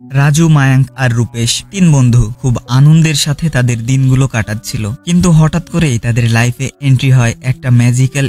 রাজু, মায়াঙ্ক আর রূপেশ তিন বন্ধু খুব আনন্দের সাথে তাদের দিনগুলো কাটাচ্ছিল, কিন্তু হঠাৎ করেই তাদের লাইফে এন্ট্রি হয় একটা ম্যাজিক্যাল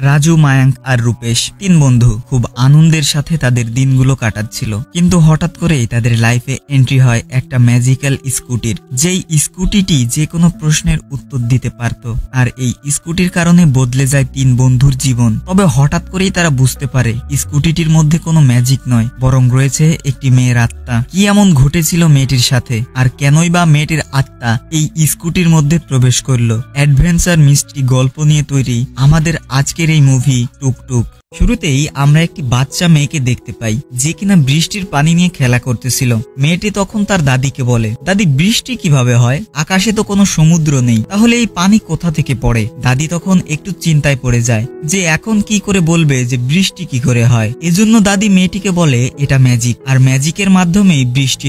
রাজু, মায়াঙ্ক আর রূপেশ তিন বন্ধু খুব আনন্দের সাথে তাদের দিনগুলো কাটাচ্ছিল, কিন্তু হঠাৎ করেই তাদের লাইফে এন্ট্রি হয় একটা ম্যাজিক্যাল স্কুটির, যেই স্কুটিটি যে কোনো প্রশ্নের উত্তর দিতে পারত। আর এই স্কুটির কারণে বদলে যায় তিন বন্ধুর জীবন। তবে হঠাৎ করেই তারা বুঝতে পারে স্কুটিটির মধ্যে কোনো ম্যাজিক নয়, বরং রয়েছে একটি মেয়ের আত্মা। কি এমন ঘটেছিল মেয়েটির সাথে, আর কেনই বা মেয়েটির আত্মা এই স্কুটির মধ্যে প্রবেশ করলো? অ্যাডভেঞ্চার মিষ্টি গল্প নিয়ে তৈরি আমাদের আজকের এই মুভি টুকটুক। শুরুতেই আমরা একটি বাচ্চা মেয়েকে দেখতে পাই, যে কিনা বৃষ্টির পানি নিয়ে খেলা করতেছিল। মেয়েটি তখন তার দাদিকে বলে, দাদি, বৃষ্টি কিভাবে হয়? আকাশে তো কোনো সমুদ্র নেই, তাহলে এই পানি কোথা থেকে পড়ে? দাদি তখন একটু চিন্তায় পড়ে যায় যে এখন কি করে বলবে যে বৃষ্টি কি করে হয়। এজন্য দাদি মেয়েটিকে বলে এটা ম্যাজিক, আর ম্যাজিকের মাধ্যমেই বৃষ্টি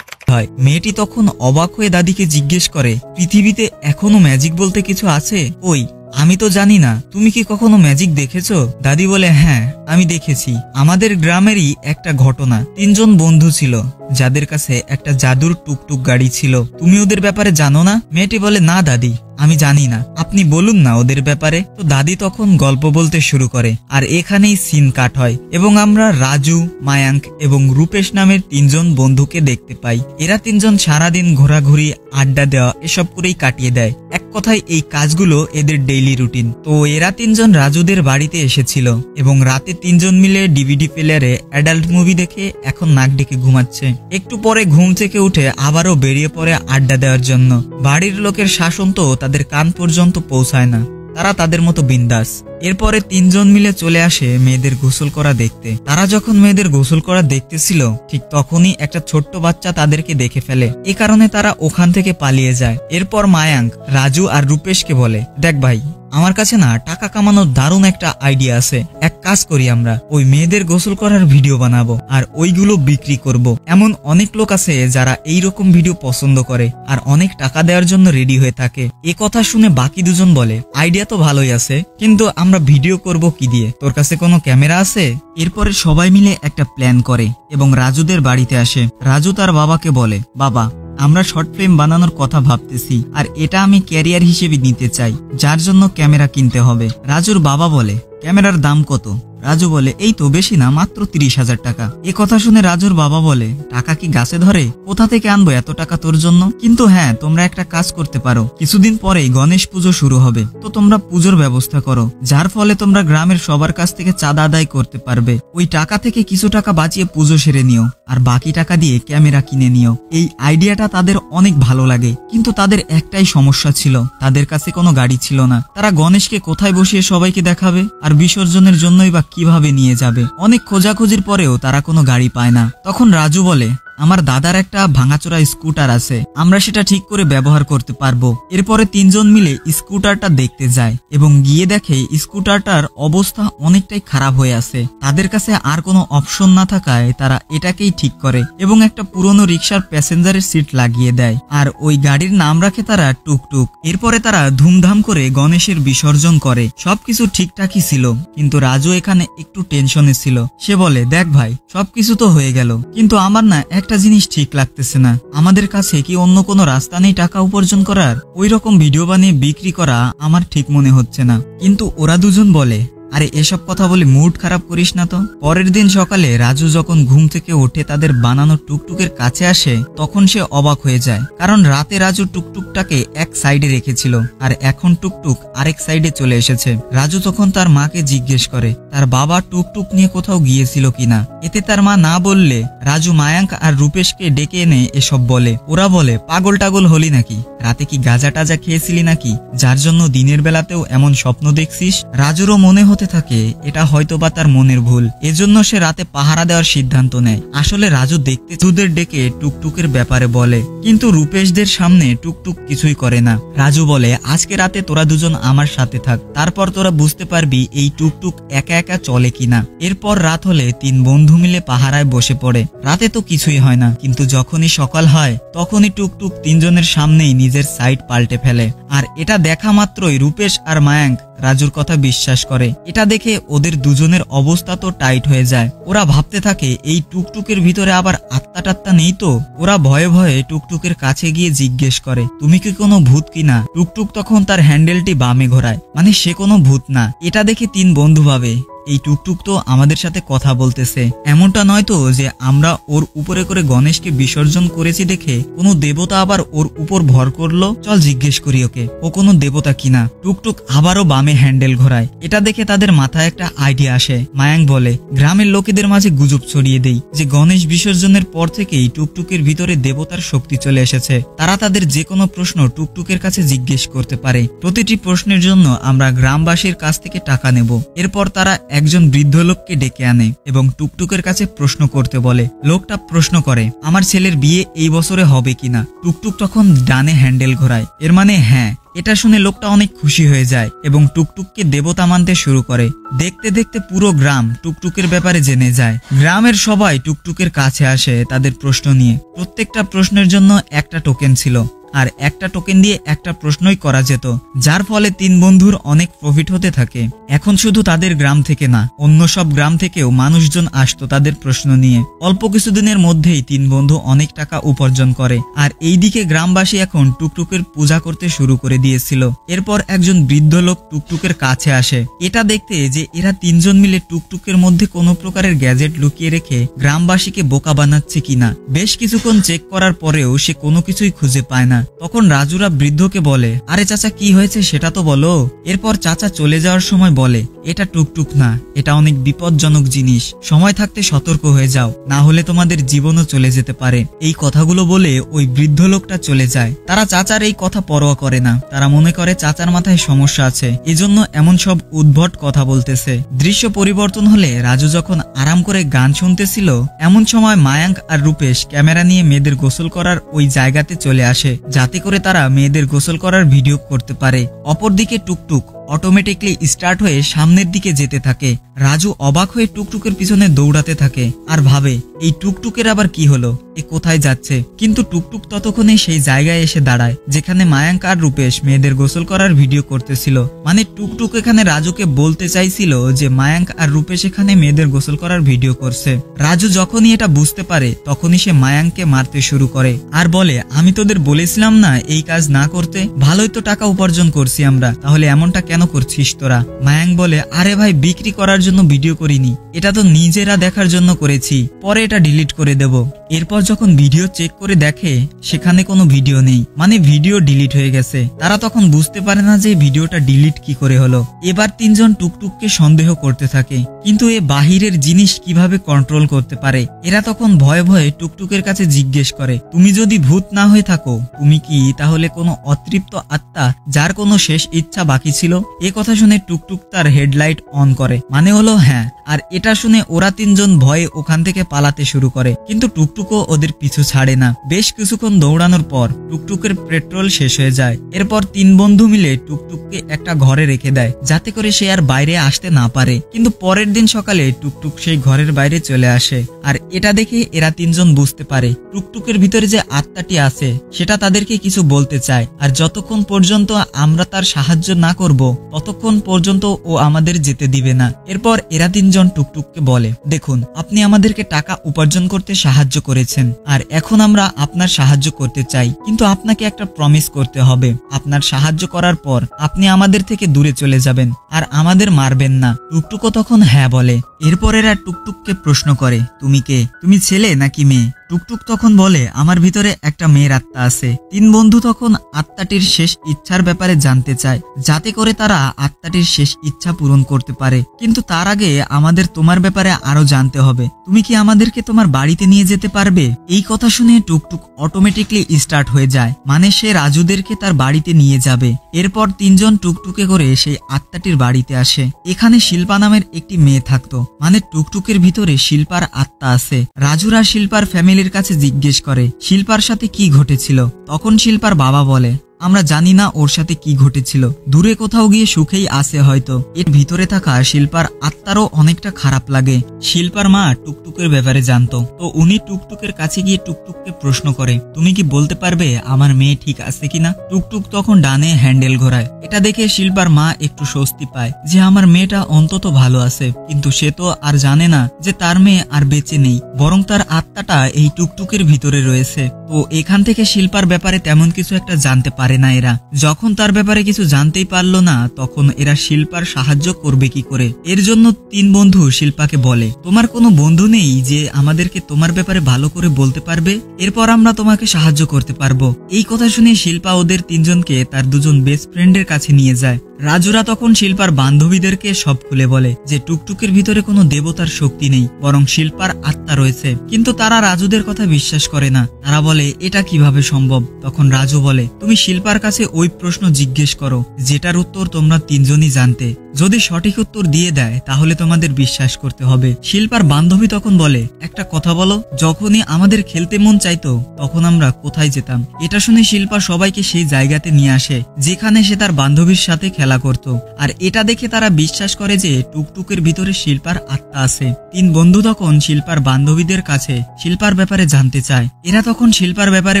হয়। মেয়েটি তখন অবাক হয়ে দাদিকে জিজ্ঞেস করে, পৃথিবীতে এখনো ম্যাজিক বলতে কিছু আছে? ওই, আমি তো জানি না, তুমি কি কখনো ম্যাজিক দেখেছো? দাদি বলে, হ্যাঁ, আমি দেখেছি। আমাদের গ্রামেরই একটা ঘটনা। তিনজন বন্ধু ছিল যাদের কাছে একটা জাদুর টুকটুক গাড়ি ছিল। তুমি ওদের ব্যাপারে জানো না? মেয়েটি বলে, না দাদি, আমি জানি না, আপনি বলুন না ওদের ব্যাপারে। তো দাদি তখন গল্প বলতে শুরু করে, আর এখানেই সিন কাট হয় এবং আমরা রাজু, মায়াঙ্ক এবং রূপেশ নামের তিনজন বন্ধুকে দেখতে পাই। এরা তিনজন সারাদিন ঘোরাঘুরি, আড্ডা দেওয়া এসব করেই কাটিয়ে দেয়। এক কথায় এই কাজগুলো এদের ডেইলি রুটিন। তো এরা তিনজন রাজুদের বাড়িতে এসেছিল এবং রাতে তিনজন মিলে ডিভিডি প্লেয়ারে অ্যাডাল্ট মুভি দেখে এখন নাক ডেকে ঘুমাচ্ছে। একটু পরে ঘুম থেকে উঠে আবারও বেরিয়ে পড়ে আড্ডা দেওয়ার জন্য। বাড়ির লোকের শাসন তো তাদের কান পর্যন্ত পৌঁছায় না, তারা তাদের মতো বিন্দাস। এরপরে তিনজন মিলে চলে আসে মেয়েদের গোসল করা দেখতে। তারা যখন মেয়েদের গোসল করা দেখতেছিল, ঠিক তখনই একটা ছোট্ট বাচ্চা তাদেরকে দেখে ফেলে। এ কারণে তারা ওখান থেকে পালিয়ে যায়। এরপর মায়াঙ্ক রাজু আর রূপেশকে বলে, দেখ ভাই, আমার কাছে না টাকা কামানোর দারুণ একটা আইডিয়া আছে। এক কাজ করি, আমরা ওই মেয়েদের গোসল করার ভিডিও বানাবো আর ওইগুলো বিক্রি করব। এমন অনেক লোক আছে যারা এইরকম ভিডিও পছন্দ করে আর অনেক টাকা দেওয়ার জন্য রেডি হয়ে থাকে। এ কথা শুনে বাকি দুজন বলে, আইডিয়া তো ভালোই আছে, কিন্তু আমরা ভিডিও করব কি দিয়ে? তোর কাছে কোনো ক্যামেরা আছে? এরপরে সবাই মিলে একটা প্ল্যান করে এবং রাজুদের বাড়িতে আসে। রাজু তার বাবাকে বলে, বাবা, আমরা শর্ট ফিল্ম বানানোর কথা ভাবতেছি, আর এটা আমি ক্যারিয়ার হিসেবে নিতে চাই, যার জন্য ক্যামেরা কিনতে হবে। রাজুর বাবা বলে, ক্যামেরার দাম কত? রাজু বলে, এই তো বেশি না, মাত্র 30,000 টাকা। এ কথা শুনে রাজুর বাবা বলে, টাকা কি গাছে ধরে? কোথা থেকে আনবো এত টাকা তোর জন্য? কিন্তু হ্যাঁ, তোমরা একটা কাজ করতে পারো, কিছুদিন পরেই গণেশ পুজো শুরু হবে, তো তোমরা পুজোর ব্যবস্থা করো, যার ফলে তোমরা গ্রামের সবার কাছ থেকে চাঁদা আদায় করতে পারবে। ওই টাকা থেকে কিছু টাকা বাঁচিয়ে পুজো সেরে নিও, আর বাকি টাকা দিয়ে ক্যামেরা কিনে নিও। এই আইডিয়াটা তাদের অনেক ভালো লাগে, কিন্তু তাদের একটাই সমস্যা ছিল, তাদের কাছে কোনো গাড়ি ছিল না। তারা গণেশকে কোথায় বসিয়ে সবাইকে দেখাবে, আর বিসর্জনের জন্যই বা কিভাবে নিয়ে যাবে? অনেক খোঁজাখুঁজির পরেও তারা কোনো গাড়ি পায় না। তখন রাজু বলে, আমার দাদার একটা ভাঙাচোরা স্কুটার আছে, আমরা সেটা ঠিক করে ব্যবহার করতে পারবো। এরপরে তিনজন মিলে স্কুটারটা দেখতে যায় এবং গিয়ে দেখে স্কুটারটার অবস্থা অনেকটাই খারাপ হয়ে আছে। তাদের কাছে আর কোনো অপশন না থাকায় তারা এটাকেই ঠিক করে এবং একটা পুরনো রিক্সার প্যাসেঞ্জারের সিট লাগিয়ে দেয়, আর ওই গাড়ির নাম রাখে তারা টুকটুক। এরপরে তারা ধুমধাম করে গণেশের বিসর্জন করে। সবকিছু ঠিকঠাকই ছিল, কিন্তু রাজু এখানে একটু টেনশনে ছিল। সে বলে, দেখ ভাই, সবকিছু তো হয়ে গেল, কিন্তু আমার না একটা জিনিস ঠিক লাগতেছে না। আমাদের কাছে কি অন্য কোনো রাস্তা নেই টাকা উপার্জন করার? ওই রকম ভিডিও বানিয়ে বিক্রি করা আমার ঠিক মনে হচ্ছে না। কিন্তু ওরা দুজন বলে, আরে এসব কথা বলে মুড খারাপ করিস না তো। পরের দিন সকালে রাজু যখন ঘুম থেকে উঠে তাদের বানানো টুকটুকের কাছে আসে, তখন সে অবাক হয়ে যায়, কারণ রাতে রাজু টুকটুকটাকে এক সাইডে রেখেছিল আর এখন টুকটুক আরেক সাইডে চলে এসেছে। রাজু তখন তার মাকে জিজ্ঞেস করে তার বাবা টুকটুক নিয়ে কোথাও গিয়েছিল কিনা। এতে তার মা না বললে রাজু মায়াঙ্ক আর রূপেশকে ডেকে এনে এসব বলে। ওরা বলে, পাগল টাগল হলি নাকি? রাতে কি গাঁজা টাজা খেয়েছিলি নাকি, যার জন্য দিনের বেলাতেও এমন স্বপ্ন দেখছিস? রাজুরও মনে হতে করতে থাকে এটা হয়তোবা তার মনের ভুল, এজন্য সে রাতে পাহারা দেওয়ার সিদ্ধান্ত নেয়। আসলে রাজু দেখতে দুধের ডেকে টুকটুকের ব্যাপারে বলে, কিন্তু রূপেশদের সামনে টুকটুক কিছুই করে না। রাজু বলে, আজকে রাতে তোরা দুজন আমার সাথে থাক, তারপর তোরা বুঝতে পারবি এই টুকটুক একা একা চলে কিনা। এরপর রাত হলে তিন বন্ধু মিলে পাহারায় বসে পড়ে। রাতে তো কিছুই হয় না, কিন্তু যখনই সকাল হয় তখনই টুকটুক তিনজনের সামনেই নিজের সাইড পাল্টে ফেলে। আর এটা দেখা মাত্রই রূপেশ আর মায়াঙ্ক রাজুর কথা বিশ্বাস করে। এটা দেখে ওদের দুজনের অবস্থা তো টাইট হয়ে যায়। ওরা ভাবতে থাকে এই টুকটুকের ভিতরে আবার আত্মা টাত্মা নেই তো। ওরা ভয়ে ভয়ে টুকটুকের কাছে গিয়ে জিজ্ঞেস করে, তুমি কি কোনো ভূত কিনা? টুকটুক তখন তার হ্যান্ডেলটি বামে ঘোরায়, মানে সে কোনো ভূত না। এটা দেখে তিন বন্ধু ভাবে এই টুকটুক তো আমাদের সাথে কথা বলতেছে, এমনটা নয় তো যে আমরা ওর উপরে করে গণেশকে বিসর্জন করেছি দেখে কোনো দেবতা আবার ওর উপর ভর করলো। চল জিজ্ঞেস করি ওকে ও কোনো দেবতা কিনা। টুকটুক আবারও বামে হ্যান্ডেল ঘোরায়। এটা দেখে তাদের মাথায় একটা আইডিয়া আসে। মায়াঙ্ক বলে, গ্রামের লোকেদের মাঝে গুজব ছড়িয়ে দেই যে গণেশ বিসর্জনের পর থেকেই টুকটুকের ভিতরে দেবতার শক্তি চলে এসেছে। তারা তাদের যে কোনো প্রশ্ন টুকটুকের কাছে জিজ্ঞেস করতে পারে। প্রতিটি প্রশ্নের জন্য আমরা গ্রামবাসীর কাছ থেকে টাকা নেব। এরপর তারা একজন বৃদ্ধ লোককে ডেকে আনে এবং টুকটুকের কাছে প্রশ্ন করতে বলে। লোকটা প্রশ্ন করে, আমার ছেলের বিয়ে এই বছরে হবে কিনা? টুকটুক তখন ডানে হ্যান্ডেল ঘোরায়, এর মানে হ্যাঁ। এটা শুনে লোকটা অনেক খুশি হয়ে যায় এবং টুকটুককে দেবতা মানতে শুরু করে। দেখতে দেখতে পুরো গ্রাম টুকটুকের ব্যাপারে জেনে যায়। গ্রামের সবাই টুকটুকের কাছে আসে তাদের প্রশ্ন নিয়ে। প্রত্যেকটা প্রশ্নের জন্য একটা টোকেন ছিল, আর একটা টোকেন দিয়ে একটা প্রশ্নই করা যেত, যার ফলে তিন বন্ধুর অনেক প্রফিট হতে থাকে। এখন শুধু তাদের গ্রাম থেকে না, অন্য সব গ্রাম থেকেও মানুষজন আসতো তাদের প্রশ্ন নিয়ে। অল্প কিছুদিনের মধ্যেই তিন বন্ধু অনেক টাকা উপার্জন করে। আর এইদিকে গ্রামবাসী এখন টুকটুকের পূজা করতে শুরু করে দিয়েছিল। এরপর একজন বৃদ্ধ লোক টুকটুকের কাছে আসে, এটা দেখতে যে এরা তিনজন মিলে টুকটুকের মধ্যে কোনো প্রকারের গ্যাজেট লুকিয়ে রেখে গ্রামবাসীকে বোকা বানাচ্ছে কিনা। বেশ কিছুক্ষণ চেক করার পরেও সে কোনো কিছুই খুঁজে পায় না। তখন রাজুরা বৃদ্ধকে বলে, আরে চাচা কি হয়েছে সেটা তো বলো। এরপর চাচা চলে যাওয়ার সময় বলে, এটা টুকটুক না, এটা অনেক বিপজ্জনক জিনিস, সময় থাকতে সতর্ক হয়ে যাও, না হলে তোমাদের জীবনও চলে যেতে পারে। এই কথাগুলো বলে ওই বৃদ্ধ লোকটা চলে যায়। তারা চাচার এই কথা পরোয়া করে না, তারা মনে করে চাচার মাথায় সমস্যা আছে, এজন্য এমন সব উদ্ভট কথা বলতেছে। দৃশ্য পরিবর্তন হলে রাজু যখন আরাম করে গান শুনতেছিল, এমন সময় মায়াঙ্ক আর রূপেশ ক্যামেরা নিয়ে মেয়েদের গোসল করার ওই জায়গাতে চলে আসে, যাতে করে তারা মেয়েদের গোসল করার ভিডিও করতে পারে। অপরদিকে টুকটুক অটোমেটিকলি স্টার্ট হয়ে সামনের দিকে যেতে থাকে। রাজু অবাক হয়ে টুকটুকের পিছনে দৌড়াতে থাকে আর ভাবে এই টুকটুকের আবার কি হলো, এ কোথায় যাচ্ছে। কিন্তু টুকটুক ততক্ষণে সেই জায়গায় এসে দাঁড়ায় যেখানে মায়াঙ্ক আর রূপেশ মেয়েদের গোসল করার ভিডিও করতেছিল। মানে টুকটুক এখানে রাজুকে বলতে চাইছিল যে মায়াঙ্ক আর রূপেশ এখানে মেয়েদের গোসল করার ভিডিও করছে। রাজু যখনই এটা বুঝতে পারে তখনই সে মায়াঙ্ককে মারতে শুরু করে আর বলে, আমি তোদের বলেছিলাম না এই কাজ না করতে, ভালোই তো টাকা উপার্জন করছি আমরা, তাহলে এমনটা কেন করছিস তোরা? মায়াঙ্ক বলে, আরে ভাই বিক্রি করার জন্য ভিডিও করিনি, এটা তো নিজেরা দেখার জন্য করেছি, পরে এটা ডিলিট করে দেব। এরপর যখন ভিডিও চেক করে দেখে সেখানে কোনো ভিডিও নেই, মানে ভিডিও ডিলিট হয়ে গেছে। তারা তখন বুঝতে পারে না যে ভিডিওটা ডিলিট কি করে হলো। এবার তিনজন টুকটুককে সন্দেহ করতে থাকে, কিন্তু এ বাহিরের জিনিস কিভাবে কন্ট্রোল করতে পারে। এরা তখন ভয়ে ভয়ে টুকটুকের কাছে জিজ্ঞেস করে, তুমি যদি ভূত না হয়ে থাকো, তুমি কি তাহলে কোনো অতৃপ্ত আত্মা যার কোনো শেষ ইচ্ছা বাকি ছিল? এ কথা শুনে টুকটুক তার হেডলাইট অন করে, মানে হলো হ্যাঁ। আর এটা শুনে ওরা তিনজন ভয়ে ওখান থেকে পালাতে শুরু করে, কিন্তু টুকটুকও ওদের পিছু ছাড়ে না। বেশ কিছুক্ষণ দৌড়ানোর পর টুকটুকের পেট্রোল শেষ হয়ে যায়। এরপর তিন বন্ধু মিলে টুকটুককে একটা ঘরে রেখে দেয়, যাতে করে সে আর বাইরে আসতে না পারে। কিন্তু পরের দিন সকালে টুকটুক সেই ঘরের বাইরে চলে আসে, আর এটা দেখে এরা তিনজন বুঝতে পারে টুকটুকের ভিতরে যে আত্মাটি আছে সেটা তাদেরকে কিছু বলতে চায়। আর যতক্ষণ পর্যন্ত আমরা তার সাহায্য না করব ততক্ষণ পর্যন্ত ও আমাদের যেতে দিবে না। এরপর এরা তিনজন টুকটুককে বলে, দেখুন আপনি আমাদেরকে টাকা উপার্জন করতে সাহায্য করেছেন, আর এখন আমরা আপনার সাহায্য করতে চাই, কিন্তু আপনাকে একটা প্রমিস করতে হবে। আপনার সাহায্য করার পর আপনি আমাদের থেকে দূরে চলে যাবেন আর আমাদের মারবেন না। টুকটুকও তখন হ্যাঁ বলে। এরপর এরা টুকটুককে প্রশ্ন করে, তুমি কে? তুমি ছেলে নাকি মেয়ে? টুকটুক তখন বলে, আমার ভিতরে একটা মেয়ের আত্মা আছে। তিন বন্ধু তখন আত্মাটির শেষ ইচ্ছার ব্যাপারে জানতে চায়, যাতে করে তারা আত্মাটির শেষ ইচ্ছা পূরণ করতে পারে। কিন্তু তার আগে আমাদের তোমার ব্যাপারে আরো জানতে হবে। তুমি কি আমাদেরকে তোমার বাড়িতে নিয়ে যেতে পারবে? এই কথা শুনে টুকটুক অটোমেটিকলি স্টার্ট হয়ে যায়, মানে সে রাজুদেরকে তার বাড়িতে নিয়ে যাবে। এরপর তিনজন টুকটুকে করে সেই আত্মাটির বাড়িতে আসে। এখানে শিল্পা নামের একটি মেয়ে থাকতো, মানে টুকটুকের ভিতরে শিল্পার আত্মা আছে। রাজুরা শিল্পার ফ্যামিলির কাছে জিজ্ঞেস করে শিল্পার সাথে কি ঘটেছিল। তখন শিল্পার বাবা বলে, আমরা জানি না ওর সাথে কি ঘটেছিল, দূরে কোথাও গিয়ে সুখেই আছে হয়তো। এর ভিতরে থাকা শিল্পার আত্মারও অনেকটা খারাপ লাগে। শিল্পার মা টুকটুকের ব্যাপারে জানতো, তো উনি টুকটুকের কাছে গিয়ে টুকটুককে প্রশ্ন করে, তুমি কি বলতে পারবে আমার মেয়ে ঠিক আছে কিনা? টুকটুক তখন ডানে হ্যান্ডেল ঘোরায়। এটা দেখে শিল্পার মা একটু স্বস্তি পায় যে আমার মেয়েটা অন্তত ভালো আছে। কিন্তু সে তো আর জানে না যে তার মেয়ে আর বেঁচে নেই, বরং তার আত্মাটা এই টুকটুকের ভিতরে রয়েছে। তো এখান থেকে শিল্পার ব্যাপারে তেমন কিছু একটা জানতে পারে না এরা। যখন তার ব্যাপারে কিছু জানতেই পারলো না, তখন এরা শিল্পার সাহায্য করবে কি করে? এর জন্য তিন বন্ধু শিল্পাকে বলে, তোমার কোনো বন্ধু নেই যে আমাদেরকে তোমার ব্যাপারে ভালো করে বলতে পারবে? এরপর আমরা তোমাকে সাহায্য করতে পারবো। এই কথা শুনে শিল্পা ওদের তিনজনকে তার দুজন বেস্ট ফ্রেন্ডের কাছে নিয়ে যায়। রাজুরা তখন শিল্পার বান্ধবীদেরকে সব খুলে বলে যে টুকটুকের ভিতরে কোনো দেবতার শক্তি নেই, বরং শিল্পার আত্মা রয়েছে। কিন্তু তারা রাজুদের কথা বিশ্বাস করে না। তারা বলে এটা কিভাবে সম্ভব? তখন রাজু বলে, তুমি শিল্পার কাছে ওই প্রশ্ন জিজ্ঞেস করো যেটার উত্তর তোমরা তিনজনই জানতে। যদি সঠিক উত্তর দিয়ে দেয় তাহলে তোমাদের বিশ্বাস করতে হবে। শিল্পার বান্ধবী তখন বলে, একটা কথা বলো, যখনই আমাদের খেলতে মন চাইতো তখন আমরা কোথায় যেতাম? এটা শুনে শিল্পা সবাইকে সেই জায়গাতে নিয়ে আসে যেখানে সে তার বান্ধবীর সাথে খেলা করত। আর এটা দেখে তারা বিশ্বাস করে যে টুকটুকের ভিতরে শিল্পার আত্মা আছে। তিন বন্ধু তখন শিল্পার বান্ধবীদের কাছে শিল্পার ব্যাপারে জানতে চায়। এরা তখন শিল্পার ব্যাপারে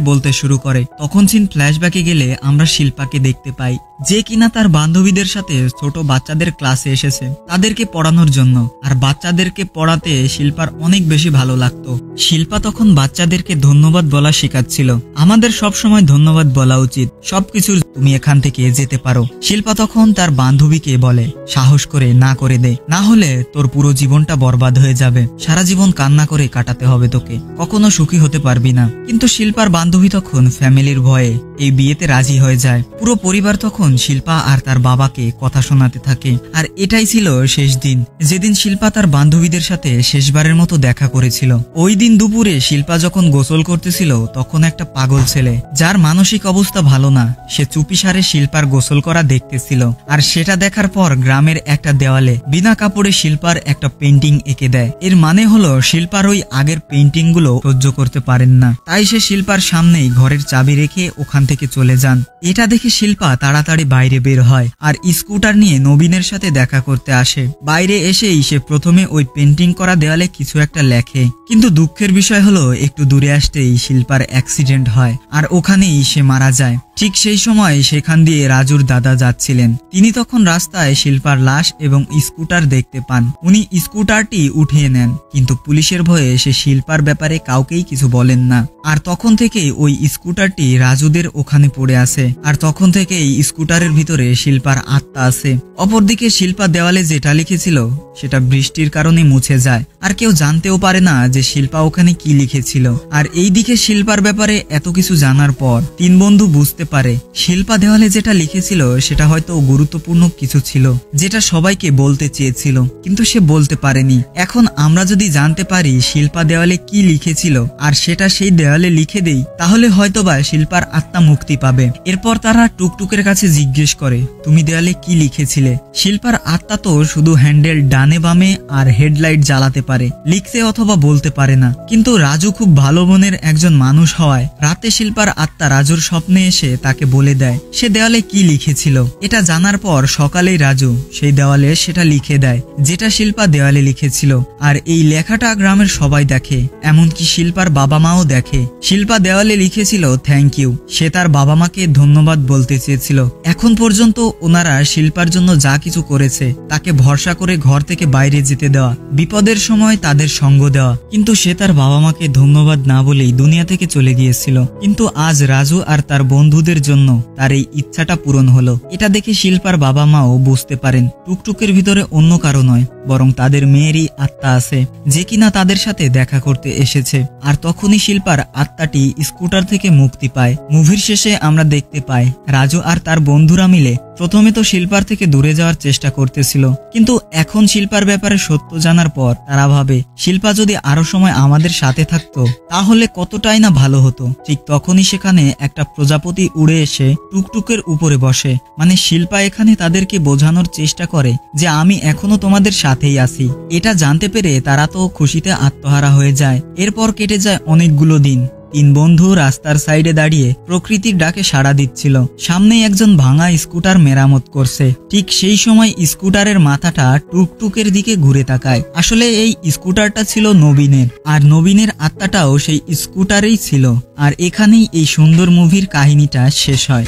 বলতে শুরু করে। তখন সিন ফ্ল্যাশব্যাকে গেলে আমরা শিল্পাকে দেখতে পাই, যে কিনা তার বান্ধবীদের সাথে ছোট বাচ্চাদের ক্লাসে এসেছে তাদেরকে পড়ানোর জন্য। আর বাচ্চাদেরকে পড়াতে শিল্পার অনেক বেশি ভালো লাগতো। শিল্পা তখন বাচ্চাদেরকে ধন্যবাদ বলা শেখাচ্ছিল। আমাদের সব সময় ধন্যবাদ বলা উচিত, সবকিছুর তুমি এখান থেকে যেতে পারো। শিল্পা তখন তার বান্ধবীকে বলে, সাহস করে না করে দে, না হলে তোর পুরো জীবনটা বরবাদ হয়ে যাবে। সারা জীবন কান্না করে কাটাতে হবে তোকে, কখনো সুখী হতে পারবি না। কিন্তু শিল্পার বান্ধবী তখন ফ্যামিলির ভয়ে এই বিয়েতে রাজি হয়ে যায়। পুরো পরিবার তখন শিল্পা আর তার বাবাকে কথা শোনাতে থাকে। আর এটাই ছিল শেষ দিন, যেদিন শিল্পা তার বান্ধবীদের সাথে শেষবারের মতো দেখা করেছিল। ওই দিন দুপুরে শিল্পা যখন গোসল করতেছিল তখন একটা পাগল ছেলে, যার মানসিক অবস্থা ভালো না, সে চুপিসারে শিল্পার গোসল করা দেখতেছিল। আর সেটা দেখার পর গ্রামের একটা দেওয়ালে বিনা কাপড়ে শিল্পার একটা পেন্টিং এঁকে দেয়। এর মানে হলো শিল্পার ওই আগের পেন্টিং গুলো সহ্য করতে পারেন না, তাই সে শিল্পার সামনেই ঘরের চাবি রেখে ওখান থেকে চলে যান। এটা দেখে শিল্পা তাড়াতাড়ি বাইরে বের হয় আর স্কুটার নিয়ে নবীনের সাথে দেখা করতে আসে। বাইরে এসেই সে প্রথমে ওই পেন্টিং করা দেওয়ালে কিছু একটা লেখে, কিন্তু দুঃখের বিষয় হলো একটু দূরে আসতেই শিল্পার অ্যাক্সিডেন্ট হয় আর ওখানেই সে মারা যায়। ঠিক সেই সময় সেখান দিয়ে রাজুর দাদা যাচ্ছিলেন। তিনি তখন রাস্তায় শিল্পার লাশ এবং স্কুটার দেখতে পান। উনি স্কুটারটি উঠিয়ে নেন, কিন্তু পুলিশের ভয়ে সে শিল্পার ব্যাপারে কাউকেই কিছু বলেন না। আর তখন থেকেই ওই স্কুটারটি রাজুদের ওখানে পড়ে আছে। আর তখন থেকেই স্কুটারের ভিতরে শিল্পার আত্মা আছে। অপরদিকে শিল্পা দেওয়ালে যেটা লিখেছিল সেটা বৃষ্টির কারণে মুছে যায়, আর কেউ জানতেও পারে না যে শিল্পা ওখানে কি লিখেছিল। আর এই দিকে শিল্পার ব্যাপারে এত কিছু জানার পর তিন বন্ধু বুঝতে পারে শিল্পা দেওয়ালে যেটা লিখেছিল সেটা হয়তো গুরুত্বপূর্ণ কিছু ছিল, যেটা সবাইকে বলতে চেয়েছিল কিন্তু সে বলতে পারেনি। এখন আমরা যদি জানতে পারি শিল্পা দেওয়ালে কি লিখেছিল আর সেটা সেই দেওয়ালে লিখে দেই, তাহলে হয়তোবা শিল্পার আত্মা মুক্তি পাবে। এরপর তারা টুকটুকের কাছে জিজ্ঞেস করে, তুমি দেওয়ালে কি লিখেছিলে? শিল্পার আত্মা তো শুধু হ্যান্ডেল ডানে বামে আর হেডলাইট জ্বালাতে পারে, লিখতে অথবা বলতে পারে না। কিন্তু রাজু খুব ভালো মনের একজন মানুষ হওয়ায় রাতে শিল্পার আত্মা রাজুর স্বপ্নে এসে তাকে বলে দেয় সে দেওয়ালে কি লিখেছিল। এটা জানার পর সকালেই রাজু সেই দেওয়ালে সেটা লিখে দেয় যেটা শিল্পা দেওয়ালে লিখেছিল। আর এই লেখাটা গ্রামের সবাই দেখে, এমনকি শিল্পার বাবা মাও দেখে। শিল্পা দেওয়ালে লিখেছিল থ্যাংক ইউ, সে তার বাবা মাকে ধন্যবাদ বলতে চেয়েছিল। এখন পর্যন্ত ওনারা শিল্পার জন্য যা কিছু করেছে তাকে ভরসা করে ঘর থেকে বাইরে যেতে দেওয়া, বিপদের সময় তাদের সঙ্গ দেওয়া, কিন্তু সে তার বাবা মাকে ধন্যবাদ না বলেই দুনিয়া থেকে চলে গিয়েছিল। কিন্তু আজ রাজু আর তার বন্ধুদের জন্য তার এই ইচ্ছাটা পূরণ হলো। এটা দেখে শিল্পার বাবা মাও বুঝতে পারেন টুকটুকের ভিতরে অন্য কারো নয়, বরং তাদের মেয়েরই আত্মা আছে যে কিনা তাদের সাথে দেখা করতে এসেছে। আর তখনই শিল্পার আত্মাটি স্কুটার থেকে মুক্তি পায়। মুভির শেষে আমরা দেখতে পাই রাজু আর তার বন্ধুরা মিলে প্রথমে তো শিল্পার থেকে দূরে যাওয়ার চেষ্টা করতেছিল, কিন্তু এখন শিল্পার ব্যাপারে সত্য জানার পর তারা ভাবে শিল্পা যদি আরো সময় আমাদের সাথে থাকতো তাহলে কতটাই না ভালো হতো। ঠিক তখনই সেখানে একটা প্রজাপতি উড়ে এসে টুকটুকের উপরে বসে। মানে শিল্পা এখানে তাদেরকে বোঝানোর চেষ্টা করে যে আমি এখনো তোমাদের সাথেই আছি। এটা জানতে পেরে তারা তো খুশিতে আত্মহারা হয়ে যায়। এরপর কেটে যায় অনেকগুলো দিন। তিন বন্ধু রাস্তার সাইডে দাঁড়িয়ে প্রকৃতির ডাকে সাড়া দিচ্ছিল। সামনেই একজন ভাঙা স্কুটার মেরামত করছে। ঠিক সেই সময় স্কুটারের মাথাটা টুকটুকের দিকে ঘুরে তাকায়। আসলে এই স্কুটারটা ছিল নবীনের, আর নবীনের আত্মাটাও সেই স্কুটারেই ছিল। আর এখানেই এই সুন্দর মুভির কাহিনীটা শেষ হয়।